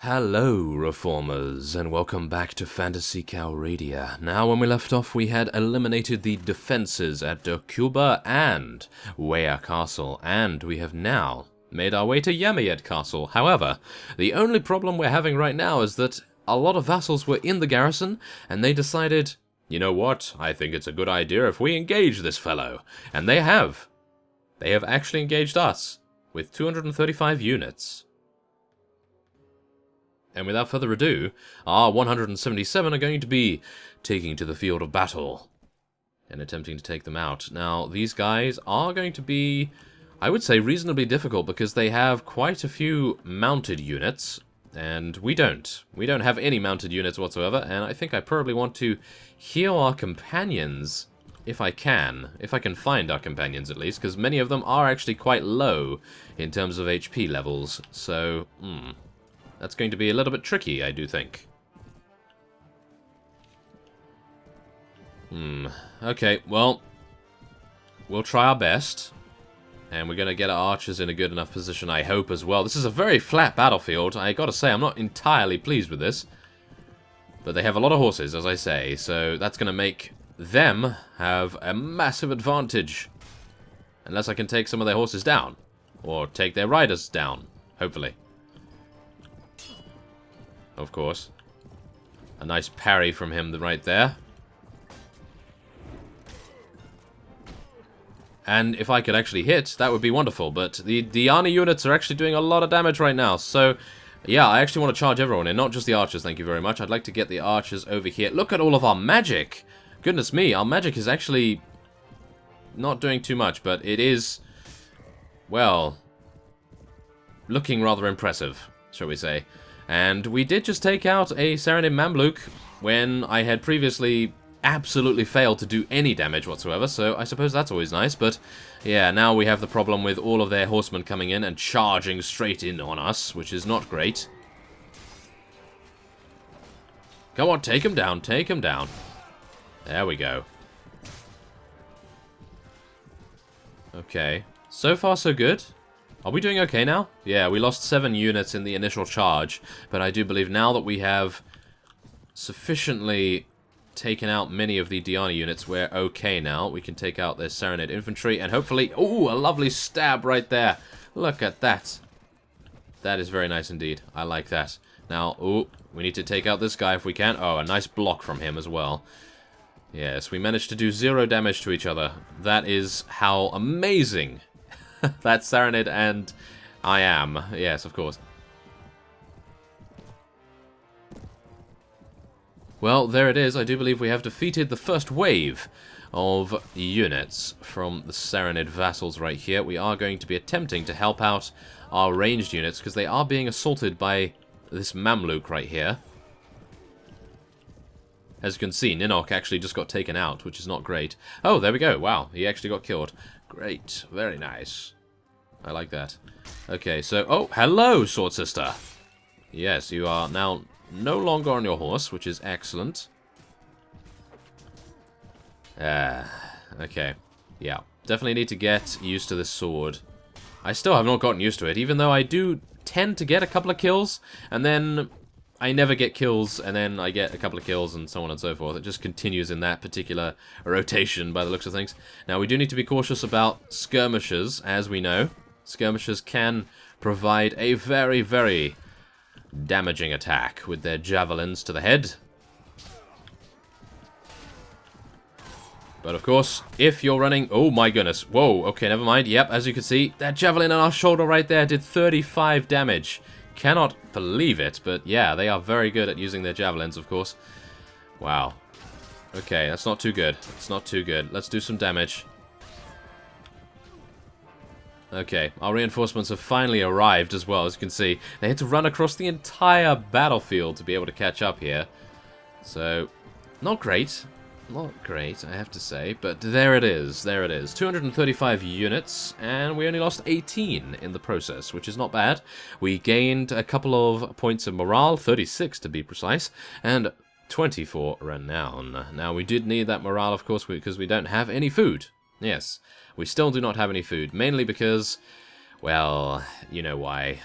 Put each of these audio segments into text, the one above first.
Hello, Reformers, and welcome back to Phantasy Calradia. Now, when we left off, we had eliminated the defenses at Cuba and Wea Castle, and we have now made our way to Yamed Castle. However, the only problem we're having right now is that a lot of vassals were in the garrison, and they decided, you know what, I think it's a good idea if we engage this fellow. And they have. They have actually engaged us with 235 units. And without further ado, our 177 are going to be taking to the field of battle and attempting to take them out. Now, these guys are going to be, I would say, reasonably difficult because they have quite a few mounted units, and we don't. We don't have any mounted units whatsoever, and I think I probably want to heal our companions if I can find our companions at least, because many of them are actually quite low in terms of HP levels, so, that's going to be a little bit tricky, I do think. Okay, well, we'll try our best. And we're going to get our archers in a good enough position, I hope, as well. This is a very flat battlefield. I gotta say, I'm not entirely pleased with this. But they have a lot of horses, as I say, so that's going to make them have a massive advantage. Unless I can take some of their horses down. Or take their riders down, hopefully. Of course. A nice parry from him right there. And if I could actually hit, that would be wonderful. But the army units are actually doing a lot of damage right now. So, yeah, I actually want to charge everyone in. Not just the archers, thank you very much. I'd like to get the archers over here. Look at all of our magic. Goodness me, our magic is actually not doing too much. But it is, well, looking rather impressive, shall we say. And we did just take out a Serenade Mamluk when I had previously absolutely failed to do any damage whatsoever, so I suppose that's always nice. But yeah, now we have the problem with all of their horsemen coming in and charging straight in on us, which is not great. Come on, take him down, take him down. There we go. Okay, so far so good. Are we doing okay now? Yeah, we lost 7 units in the initial charge, but I do believe now that we have sufficiently taken out many of the Diana units, we're okay now. We can take out their Serenade infantry, and hopefully... Ooh, a lovely stab right there. Look at that. That is very nice indeed. I like that. Now, ooh, we need to take out this guy if we can. Oh, a nice block from him as well. Yes, we managed to do 0 damage to each other. That is how amazing... That's Serenade and I am. Yes, of course. Well, there it is. I do believe we have defeated the first wave of units from the Serenade vassals right here. We are going to be attempting to help out our ranged units because they are being assaulted by this Mamluk right here. As you can see, Ninok actually just got taken out, which is not great. Oh, there we go. Wow, he actually got killed. Great. Very nice. I like that. Okay, so... Oh, hello, Sword Sister. Yes, you are now no longer on your horse, which is excellent. Okay. Yeah. Definitely need to get used to this sword. I still have not gotten used to it, even though I do tend to get a couple of kills, and then I never get kills, and then I get a couple of kills, and so on and so forth. It just continues in that particular rotation, by the looks of things. Now, we do need to be cautious about skirmishers, as we know. Skirmishers can provide a very, very damaging attack with their javelins to the head. But, of course, if you're running... Oh, my goodness. Whoa, okay, never mind. Yep, as you can see, that javelin on our shoulder right there did 35 damage. Cannot believe it, but yeah, they are very good at using their javelins, of course. Wow. Okay, that's not too good. It's not too good. Let's do some damage. Okay, our reinforcements have finally arrived as well, as you can see. They had to run across the entire battlefield to be able to catch up here. So, not great. Not great, I have to say, but there it is, there it is. 235 units, and we only lost 18 in the process, which is not bad. We gained a couple of points of morale, 36 to be precise, and 24 renown. Now, we did need that morale, of course, because we don't have any food. Yes, we still do not have any food, mainly because, well, you know why.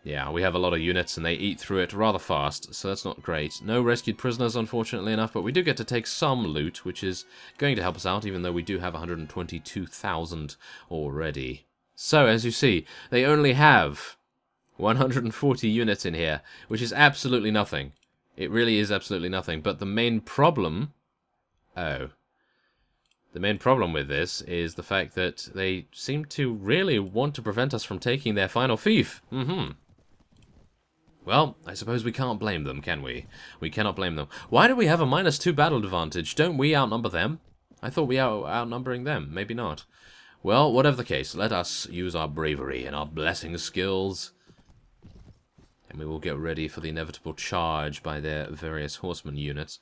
Yeah, we have a lot of units and they eat through it rather fast, so that's not great. No rescued prisoners, unfortunately enough, but we do get to take some loot, which is going to help us out, even though we do have 122,000 already. So, as you see, they only have 140 units in here, which is absolutely nothing. It really is absolutely nothing, but the main problem... Oh. The main problem with this is the fact that they seem to really want to prevent us from taking their final fief. Well, I suppose we can't blame them, can we? We cannot blame them. Why do we have a -2 battle advantage? Don't we outnumber them? I thought we were outnumbering them. Maybe not. Well, whatever the case, let us use our bravery and our blessing skills. And we will get ready for the inevitable charge by their various horseman units.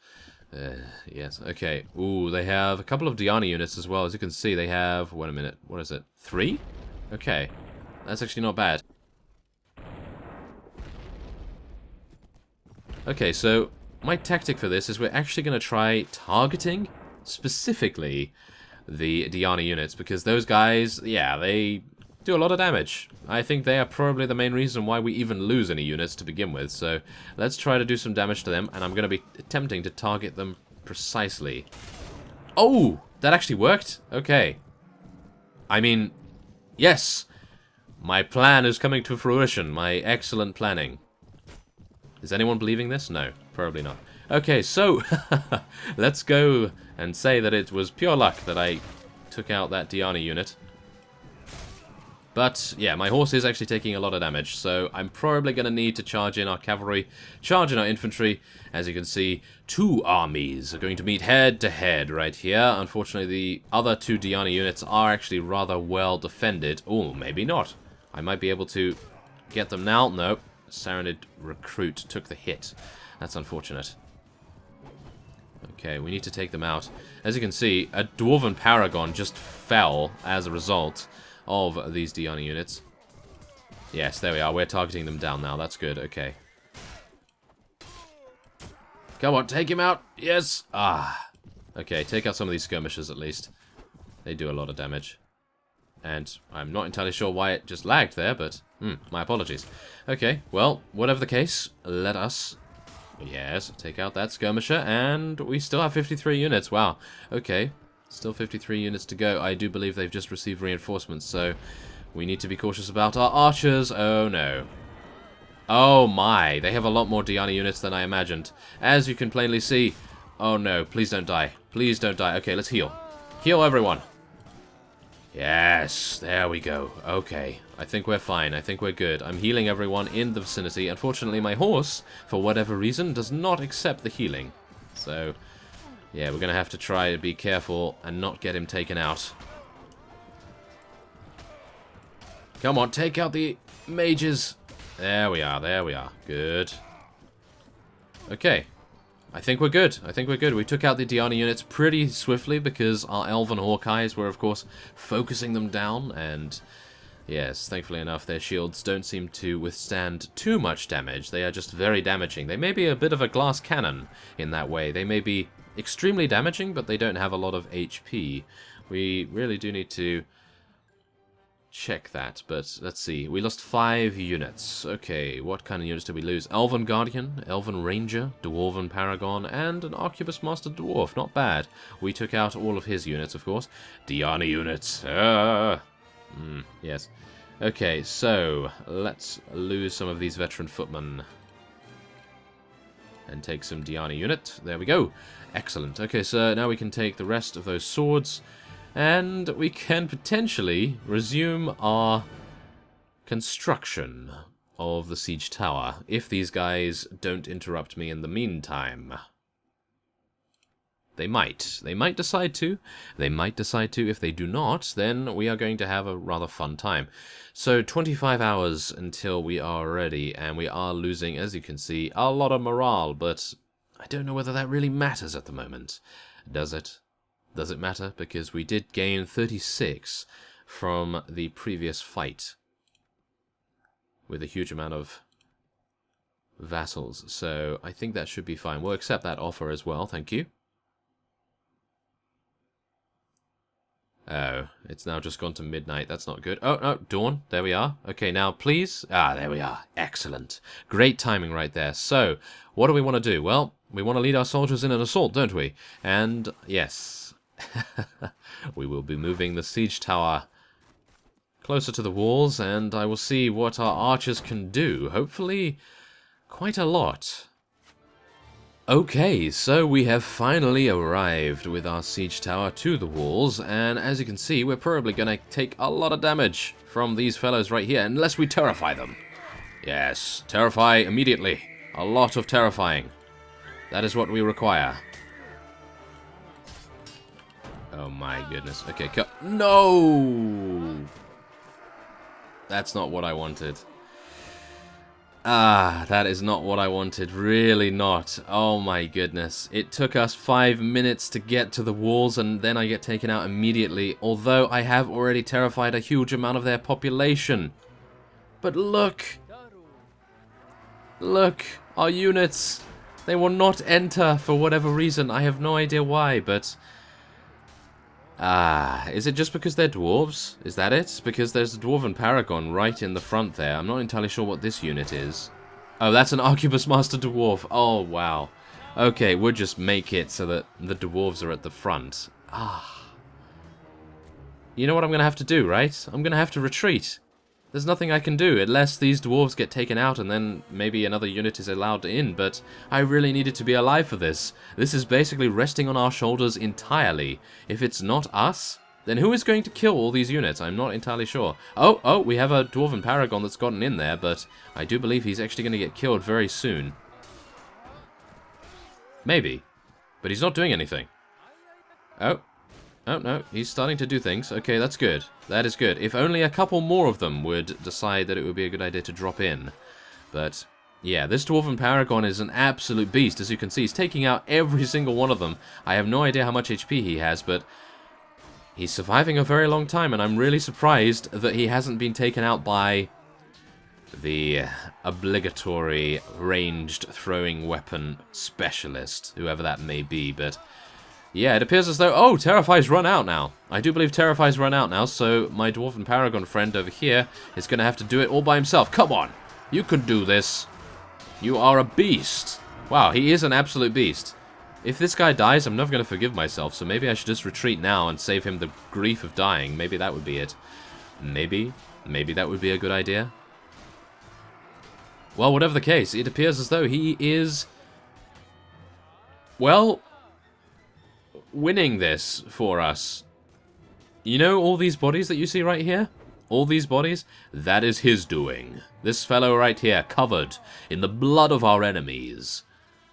Yes, okay. Ooh, they have a couple of Diana units as well. As you can see, they have... Wait a minute. What is it? 3? Okay. That's actually not bad. Okay, so my tactic for this is we're actually going to try targeting specifically the Diana units, because those guys, yeah, they do a lot of damage. I think they are probably the main reason why we even lose any units to begin with, so let's try to do some damage to them, and I'm going to be attempting to target them precisely. Oh! That actually worked? Okay. I mean, yes! My plan is coming to fruition, my excellent planning. Is anyone believing this? No, probably not. Okay, so let's go and say that it was pure luck that I took out that Diana unit. But, yeah, my horse is actually taking a lot of damage, so I'm probably going to need to charge in our cavalry, charge in our infantry. As you can see, 2 armies are going to meet head-to-head right here. Unfortunately, the other 2 Diana units are actually rather well defended. Oh, maybe not. I might be able to get them now. Nope. Saranid recruit took the hit. That's unfortunate. Okay, we need to take them out. As you can see, a dwarven paragon just fell as a result of these Diana units. Yes, there we are. We're targeting them down now. That's good. Okay. Come on, take him out. Yes. Ah. Okay, take out some of these skirmishers at least. They do a lot of damage. And I'm not entirely sure why it just lagged there, but my apologies. Okay, well, whatever the case, let us, yes, take out that skirmisher, and we still have 53 units. Wow, okay, still 53 units to go. I do believe they've just received reinforcements, so we need to be cautious about our archers. Oh, no. Oh, my, they have a lot more Diana units than I imagined. As you can plainly see, oh, no, please don't die. Please don't die. Okay, let's heal. Heal everyone. Yes, there we go. Okay, I think we're fine. I think we're good. I'm healing everyone in the vicinity. Unfortunately, my horse, for whatever reason, does not accept the healing. So, yeah, we're going to have to try to be careful and not get him taken out. Come on, take out the mages. There we are, there we are. Good. Okay. I think we're good. I think we're good. We took out the Diana units pretty swiftly because our Elven Hawkeyes were, of course, focusing them down. And, yes, thankfully enough, their shields don't seem to withstand too much damage. They are just very damaging. They may be a bit of a glass cannon in that way. They may be extremely damaging, but they don't have a lot of HP. We really do need to check that, but let's see. We lost 5 units. Okay, what kind of units did we lose? Elven Guardian, Elven Ranger, Dwarven Paragon, and an Arquebus Master Dwarf. Not bad. We took out all of his units, of course. Diana units. Yes. Okay, so let's lose some of these veteran footmen. And take some Diana unit. There we go. Excellent. Okay, so now we can take the rest of those swords. And we can potentially resume our construction of the siege tower, if these guys don't interrupt me in the meantime. They might. They might decide to. They might decide to. If they do not, then we are going to have a rather fun time. So 25 hours until we are ready, and we are losing, as you can see, a lot of morale, but I don't know whether that really matters at the moment. Does it? Does it matter? Because we did gain 36 from the previous fight with a huge amount of vassals. So I think that should be fine. We'll accept that offer as well. Thank you. Oh, it's now just gone to midnight. That's not good. Oh, no, dawn. There we are. Okay, now please. Ah, there we are. Excellent. Great timing right there. So, what do we want to do? Well, we want to lead our soldiers in an assault, don't we? And, yes. We will be moving the siege tower closer to the walls, and I will see what our archers can do. Hopefully, quite a lot. Okay, so we have finally arrived with our siege tower to the walls, and as you can see, we're probably going to take a lot of damage from these fellows right here, unless we terrify them. Yes, terrify immediately. A lot of terrifying. That is what we require. Oh my goodness. Okay, no! That's not what I wanted. Ah, that is not what I wanted. Really not. Oh my goodness. It took us 5 minutes to get to the walls, and then I get taken out immediately, although I have already terrified a huge amount of their population. But look! Look! Our units! They will not enter for whatever reason. I have no idea why, but... Ah, is it just because they're dwarves? Is that it? Because there's a dwarven paragon right in the front there. I'm not entirely sure what this unit is. Oh, that's an Arquebus Master Dwarf. Oh, wow. Okay, we'll just make it so that the dwarves are at the front. Ah. You know what I'm going to have to do, right? I'm going to have to retreat. There's nothing I can do unless these dwarves get taken out and then maybe another unit is allowed in, but I really needed to be alive for this. This is basically resting on our shoulders entirely. If it's not us, then who is going to kill all these units? I'm not entirely sure. Oh, we have a dwarven paragon that's gotten in there, but I do believe he's actually going to get killed very soon. Maybe. But he's not doing anything. Oh, no, he's starting to do things. Okay, that's good. That is good. If only a couple more of them would decide that it would be a good idea to drop in. But, yeah, this Dwarven Paragon is an absolute beast. As you can see, he's taking out every single one of them. I have no idea how much HP he has, but he's surviving a very long time, and I'm really surprised that he hasn't been taken out by the obligatory ranged throwing weapon specialist, whoever that may be, but... yeah, it appears as though... oh, Terrify's run out now. I do believe Terrify's run out now, so my Dwarven Paragon friend over here is going to have to do it all by himself. Come on! You can do this. You are a beast. Wow, he is an absolute beast. If this guy dies, I'm never going to forgive myself, so maybe I should just retreat now and save him the grief of dying. Maybe that would be it. Maybe that would be a good idea. Well, whatever the case, it appears as though he is... well... winning this for us. You know all these bodies that you see right here? All these bodies? That is his doing. This fellow right here, covered in the blood of our enemies.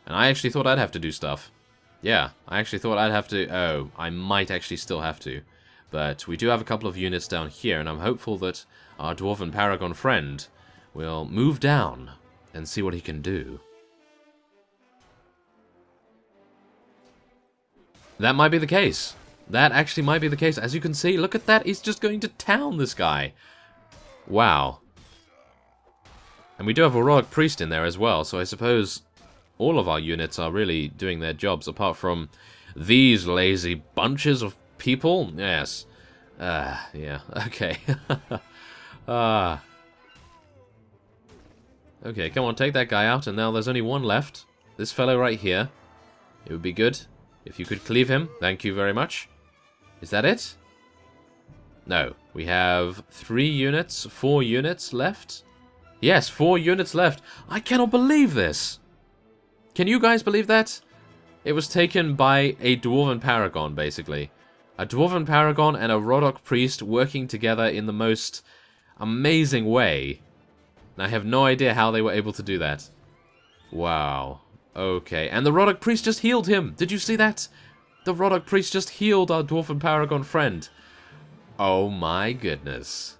And I actually thought I'd have to do stuff. Yeah, I actually thought I'd have to... oh, I might actually still have to. But we do have a couple of units down here, and I'm hopeful that our Dwarven Paragon friend will move down and see what he can do. That might be the case. That actually might be the case. As you can see, look at that. He's just going to town, this guy. Wow. And we do have a Heroic Priest in there as well, so I suppose all of our units are really doing their jobs, apart from these lazy bunches of people. Yes. Yeah. Okay. Okay, come on, take that guy out, and now there's only one left. This fellow right here. It would be good if you could cleave him. Thank you very much. Is that it? No. We have 4 units left. Yes, 4 units left. I cannot believe this. Can you guys believe that? It was taken by a Dwarven Paragon, basically. A Dwarven Paragon and a Rodok Priest working together in the most amazing way. And I have no idea how they were able to do that. Wow. Okay, and the Rodok Priest just healed him. Did you see that? The Rodok Priest just healed our Dwarven Paragon friend. Oh my goodness.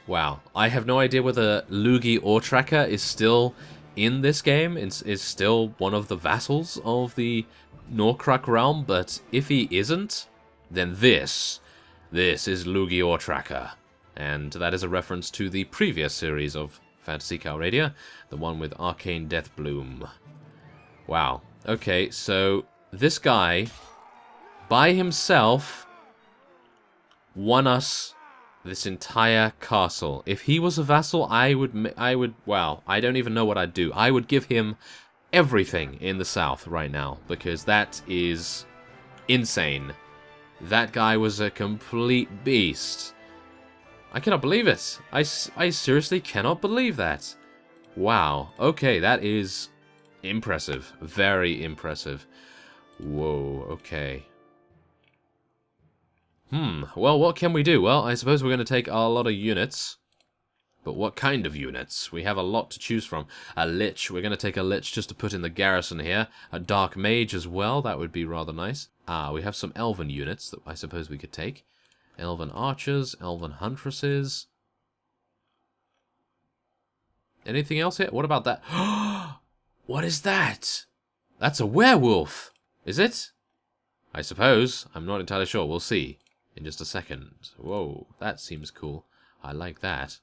Wow. I have no idea whether Lugi Ortracker is still in this game. Is still one of the vassals of the Norkruk realm, but if he isn't, then this is Lugi Ortracker. And that is a reference to the previous series of Phantasy Calradia, the one with Arcane Deathbloom. Wow. Okay, so this guy by himself, won us this entire castle. If he was a vassal, I would, wow, I don't even know what I'd do. I would give him everything in the south right now, because that is insane. That guy was a complete beast. I cannot believe it. I seriously cannot believe that. Wow. Okay, that is impressive. Very impressive. Whoa, okay. Well, what can we do? Well, I suppose we're going to take a lot of units. But what kind of units? We have a lot to choose from. A lich. We're going to take a lich just to put in the garrison here. A dark mage as well. That would be rather nice. We have some elven units that I suppose we could take. Elven archers, elven huntresses. Anything else here? What about that? What is that? That's a werewolf. Is it? I suppose. I'm not entirely sure. We'll see in just a second. Whoa, that seems cool. I like that.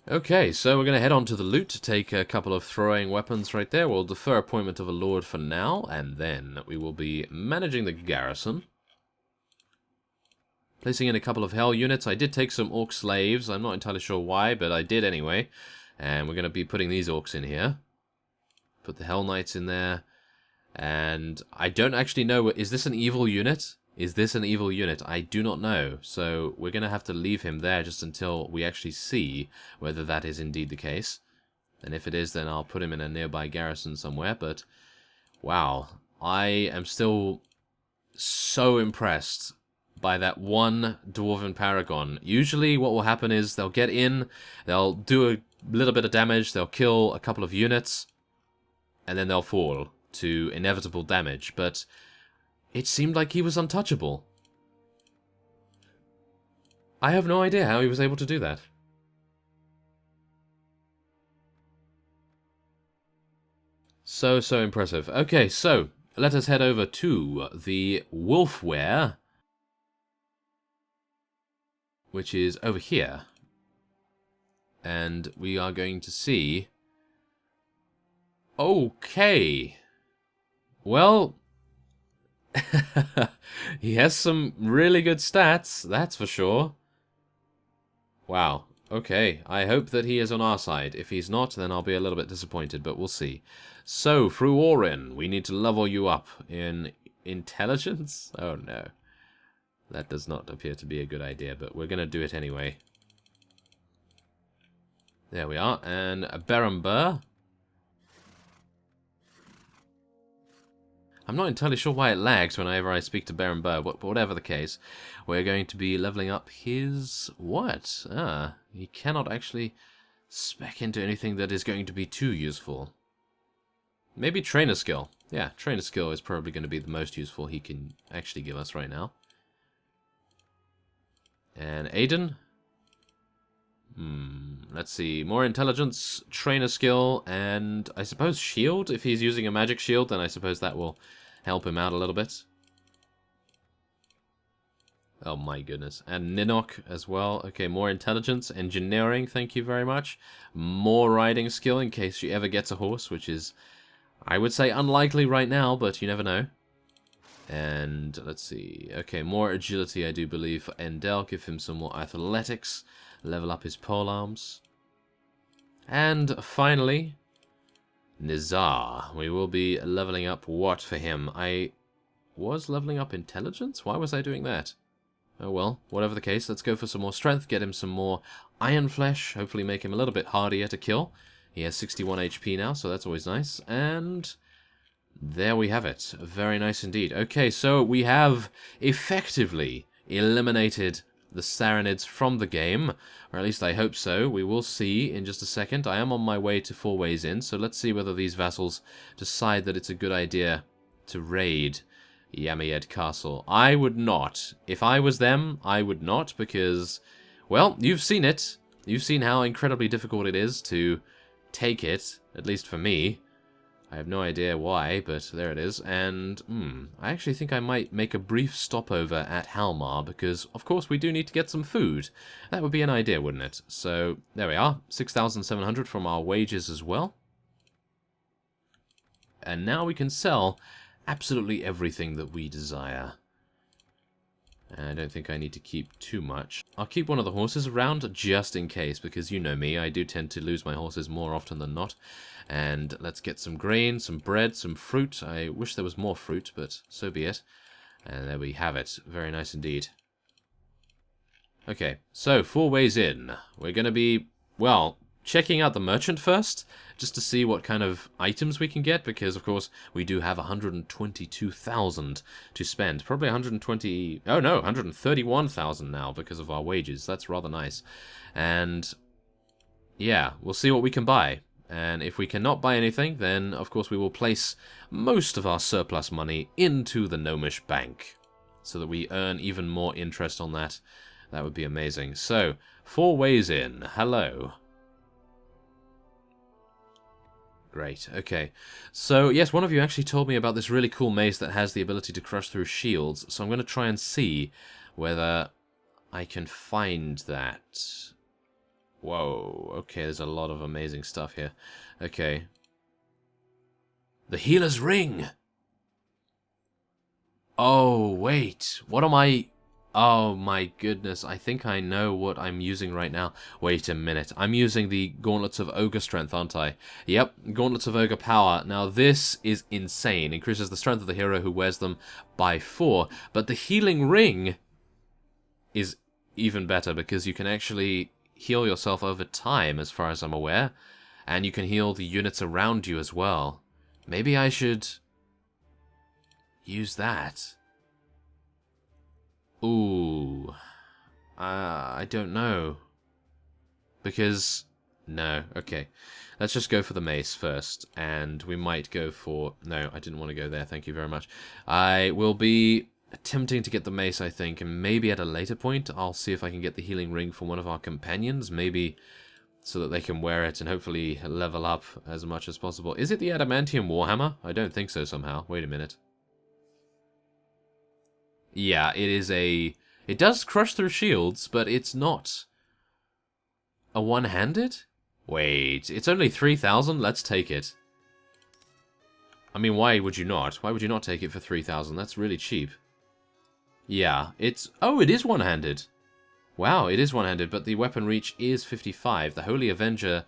Okay, so we're going to head on to the loot to take a couple of throwing weapons right there. We'll defer appointment of a lord for now, and then we will be managing the garrison. Placing in a couple of hell units. I did take some orc slaves. I'm not entirely sure why, but I did anyway. And we're going to be putting these orcs in here. Put the hell knights in there. And I don't actually know, is this an evil unit? Is this an evil unit? I do not know. So we're going to have to leave him there just until we actually see whether that is indeed the case. And if it is, then I'll put him in a nearby garrison somewhere. But, wow. I am still so impressed by that one dwarven paragon. Usually what will happen is they'll get in, they'll do a little bit of damage, they'll kill a couple of units, and then they'll fall to inevitable damage. But it seemed like he was untouchable. I have no idea how he was able to do that. So impressive. Okay, so let us head over to the Wolfware, which is over here. And we are going to see... Okay. Well, he has some really good stats, that's for sure. Wow. Okay, I hope that he is on our side. If he's not, then I'll be a little bit disappointed, but we'll see. So, Fourways, we need to level you up in intelligence? Oh no. That does not appear to be a good idea, but we're going to do it anyway. There we are, and a Berenber. I'm not entirely sure why it lags whenever I speak to Berenber, but whatever the case, we're going to be leveling up his... what? He cannot actually spec into anything that is going to be too useful. Maybe trainer skill. Yeah, trainer skill is probably going to be the most useful he can actually give us right now. And Aiden? Let's see. More intelligence, trainer skill, and I suppose shield. If he's using a magic shield, then I suppose that will help him out a little bit. Oh my goodness. And Ninok as well. Okay, more intelligence, engineering, thank you very much. More riding skill in case she ever gets a horse, which is, I would say, unlikely right now, but you never know. And let's see. Okay, more agility, I do believe, for Endel. Give him some more athletics. Level up his polearms. And finally, Nizar. We will be leveling up what for him? I was leveling up intelligence? Why was I doing that? Oh well, whatever the case, let's go for some more strength. Get him some more iron flesh. Hopefully make him a little bit hardier to kill. He has 61 HP now, so that's always nice. And there we have it. Very nice indeed. Okay, so we have effectively eliminated the Saranids from the game, or at least I hope so. We will see in just a second. I am on my way to Fourways Inn, so let's see whether these vassals decide that it's a good idea to raid Yamed Castle. I would not. If I was them, I would not, because, well, you've seen it. You've seen how incredibly difficult it is to take it, at least for me. I have no idea why, but there it is. And, I actually think I might make a brief stopover at Halmar, because, of course, we do need to get some food. That would be an idea, wouldn't it? So, there we are. 6,700 from our wages as well. And now we can sell absolutely everything that we desire. I don't think I need to keep too much. I'll keep one of the horses around just in case, because you know me, I do tend to lose my horses more often than not. And let's get some grain, some bread, some fruit. I wish there was more fruit, but so be it. And there we have it. Very nice indeed. Okay, so Fourways in. We're going to be, well, checking out the merchant first, just to see what kind of items we can get, because, of course, we do have 122,000 to spend. Probably 120... Oh, no, 131,000 now because of our wages. That's rather nice. And, yeah, we'll see what we can buy. And if we cannot buy anything, then, of course, we will place most of our surplus money into the Gnomish Bank, so that we earn even more interest on that. That would be amazing. So, Fourways in. Hello. Great, okay. So, yes, one of you actually told me about this really cool mace that has the ability to crush through shields, so I'm going to try and see whether I can find that. Whoa, okay, there's a lot of amazing stuff here. Okay. The Healer's Ring! Oh, wait, what am I... Oh my goodness, I think I know what I'm using right now. Wait a minute, I'm using the Gauntlets of Ogre Strength, aren't I? Yep, Gauntlets of Ogre Power. Now this is insane. Increases the strength of the hero who wears them by 4. But the Healing Ring is even better, because you can actually heal yourself over time, as far as I'm aware. And you can heal the units around you as well. Maybe I should use that. Ooh, I don't know, because, no, okay, let's just go for the mace first, and we might go for, no, I didn't want to go there, thank you very much. I will be attempting to get the mace, I think, and maybe at a later point, I'll see if I can get the healing ring from one of our companions, maybe so that they can wear it and hopefully level up as much as possible. Is it the Adamantium Warhammer? I don't think so somehow, wait a minute. Yeah, it is a... It does crush through shields, but it's not a one-handed? Wait, it's only 3,000? Let's take it. I mean, why would you not? Why would you not take it for 3,000? That's really cheap. Yeah, it's... Oh, it is one-handed. Wow, it is one-handed, but the weapon reach is 55. The Holy Avenger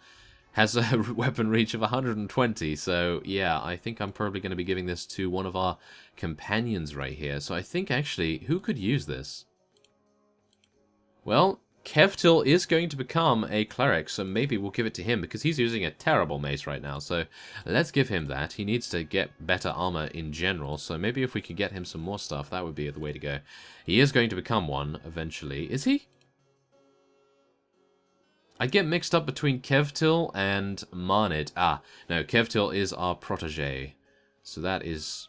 has a weapon reach of 120, so yeah, I think I'm probably going to be giving this to one of our companions right here. So I think, actually, who could use this? Well, Kevtil is going to become a cleric, so maybe we'll give it to him, because he's using a terrible mace right now, so let's give him that. He needs to get better armor in general, so maybe if we could get him some more stuff, that would be the way to go. He is going to become one, eventually. Is he? I get mixed up between Kevtil and Marnid. Ah, no, Kevtil is our protege. So that is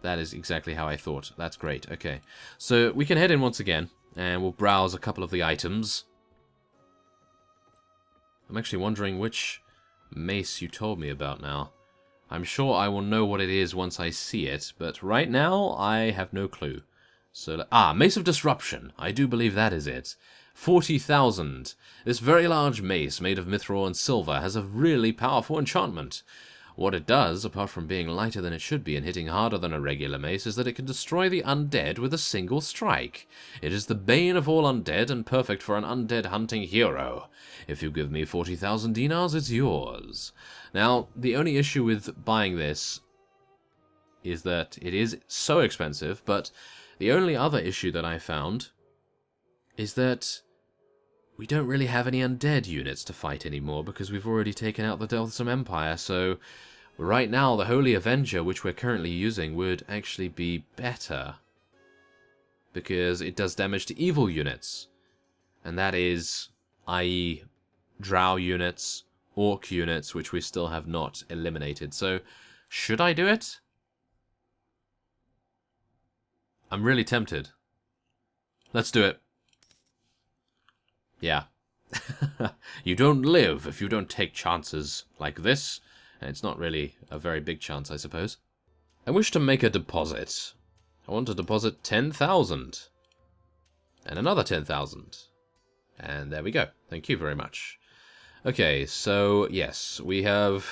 exactly how I thought. That's great. Okay. So we can head in once again, and we'll browse a couple of the items. I'm actually wondering which mace you told me about now. I'm sure I will know what it is once I see it, but right now I have no clue. So, Mace of Disruption. I do believe that is it. 40,000. This very large mace made of mithril and silver has a really powerful enchantment. What it does, apart from being lighter than it should be and hitting harder than a regular mace, is that it can destroy the undead with a single strike. It is the bane of all undead and perfect for an undead hunting hero. If you give me 40,000 dinars, it's yours. Now, the only issue with buying this is that it is so expensive, but the only other issue that I found is that we don't really have any undead units to fight anymore, because we've already taken out the Deltham Empire, so right now the Holy Avenger, which we're currently using, would actually be better, because it does damage to evil units, and that is, i.e. drow units, orc units, which we still have not eliminated. So, should I do it? I'm really tempted. Let's do it. Yeah. You don't live if you don't take chances like this. And it's not really a very big chance, I suppose. I wish to make a deposit. I want to deposit 10,000. And another 10,000. And there we go. Thank you very much. Okay, so yes, we have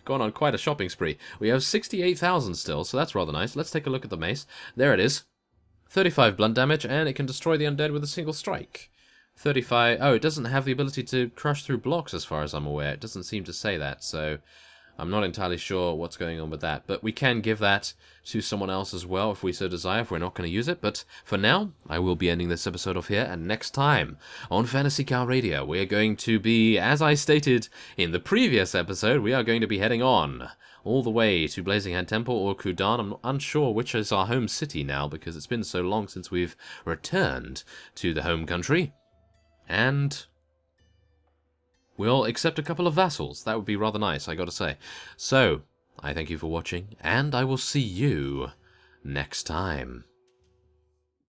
gone on quite a shopping spree. We have 68,000 still, so that's rather nice. Let's take a look at the mace. There it is. 35 blunt damage, and it can destroy the undead with a single strike. 35... Oh, it doesn't have the ability to crush through blocks as far as I'm aware. It doesn't seem to say that, so I'm not entirely sure what's going on with that. But we can give that to someone else as well if we so desire, if we're not going to use it. But for now, I will be ending this episode off here, and next time on Phantasy Calradia, we are going to be, as I stated in the previous episode, we are going to be heading on all the way to Blazing Hand Temple or Kudan. I'm unsure which is our home city now, because it's been so long since we've returned to the home country. And we'll accept a couple of vassals. That would be rather nice, I gotta say. So, I thank you for watching, and I will see you next time.